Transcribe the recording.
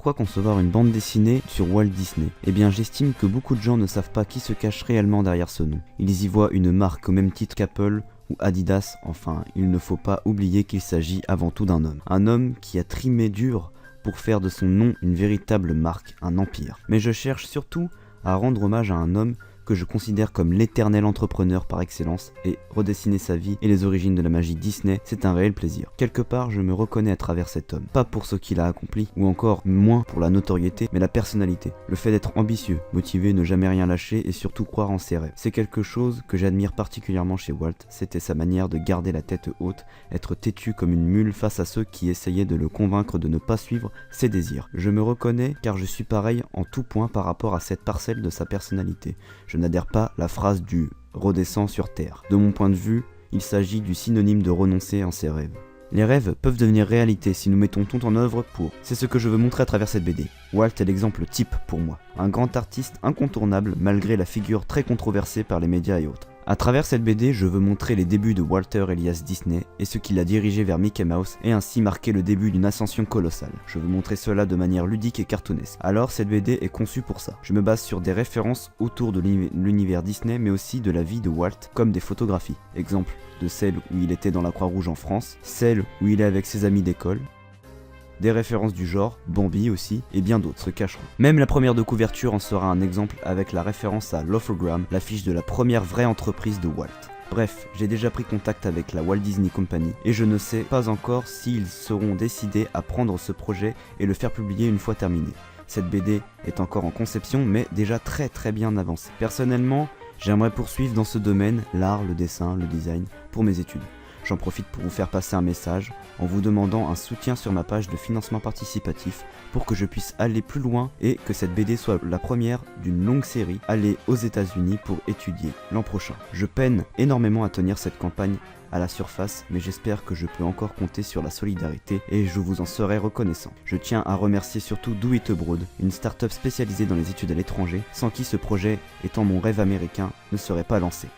Pourquoi concevoir une bande dessinée sur Walt Disney? Eh bien j'estime que beaucoup de gens ne savent pas qui se cache réellement derrière ce nom. Ils y voient une marque au même titre qu'Apple ou Adidas, enfin il ne faut pas oublier qu'il s'agit avant tout d'un homme. Un homme qui a trimé dur pour faire de son nom une véritable marque, un empire. Mais je cherche surtout à rendre hommage à un homme que je considère comme l'éternel entrepreneur par excellence, et redessiner sa vie et les origines de la magie Disney, c'est un réel plaisir. Quelque part, je me reconnais à travers cet homme. Pas pour ce qu'il a accompli, ou encore moins pour la notoriété, mais la personnalité. Le fait d'être ambitieux, motivé, ne jamais rien lâcher et surtout croire en ses rêves. C'est quelque chose que j'admire particulièrement chez Walt, c'était sa manière de garder la tête haute, être têtu comme une mule face à ceux qui essayaient de le convaincre de ne pas suivre ses désirs. Je me reconnais car je suis pareil en tout point par rapport à cette parcelle de sa personnalité. Je n'adhère pas à la phrase du « redescend sur terre ». De mon point de vue, il s'agit du synonyme de renoncer en ses rêves. Les rêves peuvent devenir réalité si nous mettons tout en œuvre pour. C'est ce que je veux montrer à travers cette BD. Walt est l'exemple type pour moi. Un grand artiste incontournable malgré la figure très controversée par les médias et autres. À travers cette BD, je veux montrer les débuts de Walter Elias Disney et ce qui l'a dirigé vers Mickey Mouse et ainsi marquer le début d'une ascension colossale. Je veux montrer cela de manière ludique et cartoonesque. Alors cette BD est conçue pour ça. Je me base sur des références autour de l'univers Disney mais aussi de la vie de Walt comme des photographies. Exemple de celle où il était dans la Croix-Rouge en France, celle où il est avec ses amis d'école. Des références du genre, Bambi aussi, et bien d'autres se cacheront. Même la première de couverture en sera un exemple avec la référence à Lofogram, l'affiche de la première vraie entreprise de Walt. Bref, j'ai déjà pris contact avec la Walt Disney Company et je ne sais pas encore s'ils seront décidés à prendre ce projet et le faire publier une fois terminé. Cette BD est encore en conception mais déjà très bien avancée. Personnellement, j'aimerais poursuivre dans ce domaine, l'art, le dessin, le design, pour mes études. J'en profite pour vous faire passer un message en vous demandant un soutien sur ma page de financement participatif pour que je puisse aller plus loin et que cette BD soit la première d'une longue série, aller aux États-Unis pour étudier l'an prochain. Je peine énormément à tenir cette campagne à la surface, mais j'espère que je peux encore compter sur la solidarité et je vous en serai reconnaissant. Je tiens à remercier surtout Do It Abroad, une start-up spécialisée dans les études à l'étranger, sans qui ce projet, étant mon rêve américain, ne serait pas lancé.